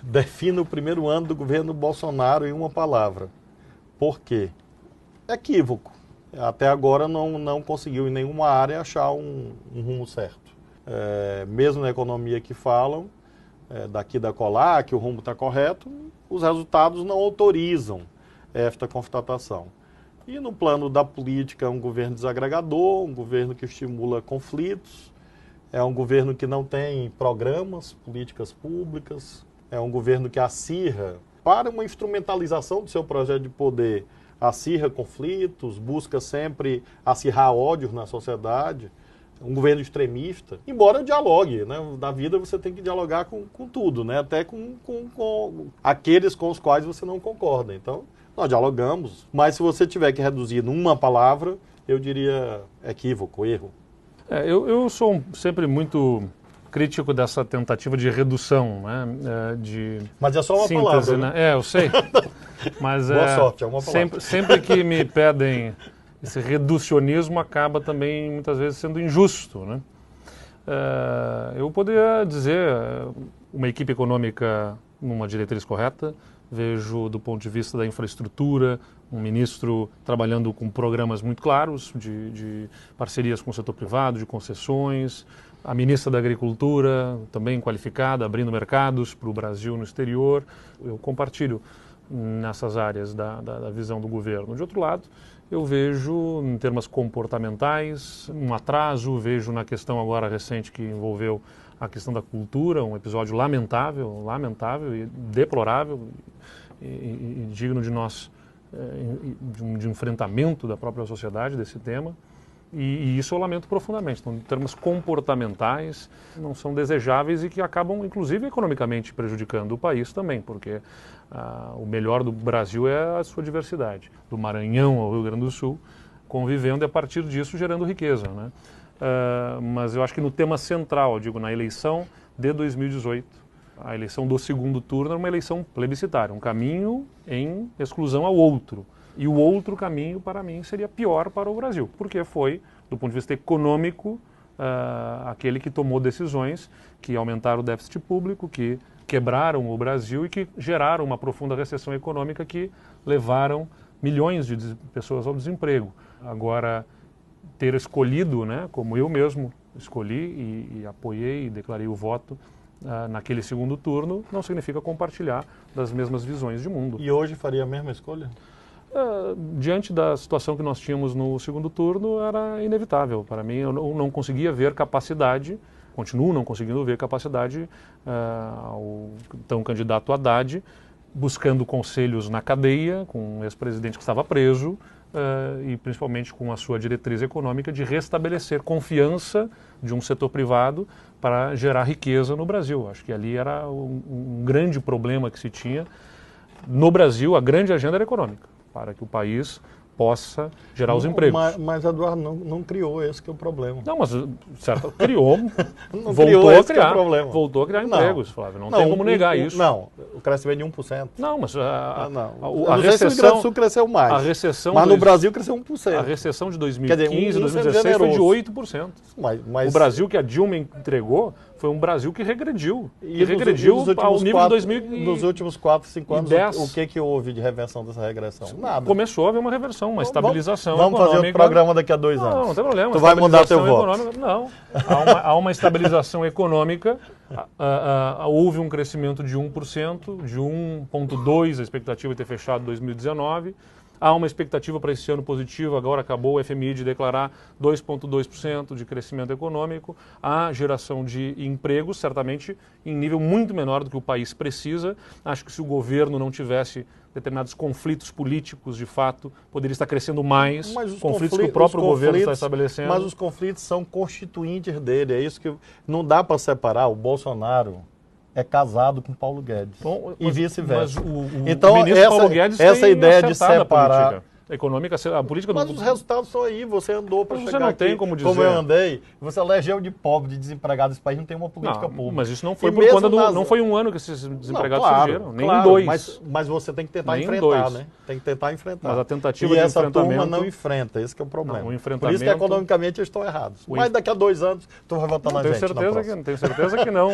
defina o primeiro ano do governo Bolsonaro em uma palavra. Por quê? Equívoco. Até agora não conseguiu em nenhuma área achar um rumo certo. Mesmo na economia que falam, daqui da colar, que o rumo está correto, os resultados não autorizam esta constatação. E no plano da política, é um governo desagregador, um governo que estimula conflitos, é um governo que não tem programas, políticas públicas, é um governo que acirra para uma instrumentalização do seu projeto de poder, acirra conflitos, busca sempre acirrar ódios na sociedade, um governo extremista, embora dialogue, né? Na vida você tem que dialogar com tudo, né? Até com aqueles com os quais você não concorda. Então, nós dialogamos, mas se você tiver que reduzir numa palavra, eu diria equívoco, erro. Eu sou sempre muito crítico dessa tentativa de redução, né? Mas é só uma síntese, palavra, né? Eu sei. Mas boa sorte, é uma palavra. Sempre que me pedem esse reducionismo, acaba também muitas vezes sendo injusto, né? Eu poderia dizer uma equipe econômica numa diretriz correta, vejo do ponto de vista da infraestrutura, um ministro trabalhando com programas muito claros de parcerias com o setor privado, de concessões, a ministra da Agricultura também qualificada, abrindo mercados para o Brasil no exterior. Eu compartilho nessas áreas da visão do governo. De outro lado, eu vejo em termos comportamentais um atraso, vejo na questão agora recente que envolveu a questão da cultura, um episódio lamentável e deplorável e digno de nós, de um enfrentamento da própria sociedade desse tema. E isso eu lamento profundamente. Então, em termos comportamentais, não são desejáveis e que acabam, inclusive, economicamente prejudicando o país também, porque o melhor do Brasil é a sua diversidade. Do Maranhão ao Rio Grande do Sul, convivendo e a partir disso gerando riqueza, né? Mas eu acho que no tema central, digo, na eleição de 2018, a eleição do segundo turno era uma eleição plebiscitária, um caminho em exclusão ao outro. E o outro caminho, para mim, seria pior para o Brasil, porque foi, do ponto de vista econômico, aquele que tomou decisões que aumentaram o déficit público, que quebraram o Brasil e que geraram uma profunda recessão econômica que levaram milhões de pessoas ao desemprego. Agora, ter escolhido, né, como eu mesmo escolhi e apoiei e declarei o voto naquele segundo turno, não significa compartilhar das mesmas visões de mundo. E hoje faria a mesma escolha? Diante da situação que nós tínhamos no segundo turno, era inevitável. Para mim, eu não conseguia ver capacidade, continuo não conseguindo ver capacidade ao então candidato Haddad, buscando conselhos na cadeia, com um ex-presidente que estava preso, e principalmente com a sua diretriz econômica de restabelecer confiança de um setor privado para gerar riqueza no Brasil. Acho que ali era um grande problema que se tinha. No Brasil, a grande agenda era econômica, para que o país possa gerar os empregos. Mas Eduardo não criou, esse que é o problema. Não, mas certo, criou, voltou a criar empregos, Flávio. Não tem como negar isso. Não, o crescimento de 1%. Não, mas a recessão... No Rio Grande do Sul cresceu mais. A recessão mas no Brasil cresceu 1%. A recessão de 2015 e 2016 foi de 8%. Mas... O Brasil que a Dilma entregou foi um Brasil que regrediu. Ao nível de 2010. Nos últimos 4, 5 anos, o que houve de reversão dessa regressão? Nada. Começou a haver uma reversão, uma estabilização Vamos econômica. Fazer o programa daqui a 2 anos. Não tem problema. Tu vai mudar teu voto. Não. Há uma estabilização econômica. Houve um crescimento de 1%, de 1,2%, a expectativa é ter fechado 2019. Há uma expectativa para esse ano positiva, agora acabou o FMI de declarar 2,2% de crescimento econômico. Há geração de empregos, certamente em nível muito menor do que o país precisa. Acho que se o governo não tivesse determinados conflitos políticos, de fato, poderia estar crescendo mais, conflitos que o próprio governo está estabelecendo. Mas os conflitos são constituintes dele, é isso que não dá para separar. O Bolsonaro é casado com Paulo Guedes e vice-versa. Então, o ministro Paulo Guedes essa ideia de separar... política econômica, a política... Mas os resultados são aí, você andou para chegar você não aqui, tem como dizer. Como eu andei, você elegeu de pobre, de desempregado, esse país não tem uma política pública. Mas isso não foi por conta não foi um ano que esses desempregados surgiram, nem em 2. Mas você tem que tentar enfrentar, né? Tem que tentar enfrentar. Mas a tentativa de enfrentamento... E essa turma não enfrenta, esse que é o problema. Não, o enfrentamento... Por isso que economicamente eles estão errados. Mas daqui a 2 anos tu vai votar na gente. Tenho certeza que não.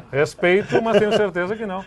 Respeito, mas tenho certeza que não.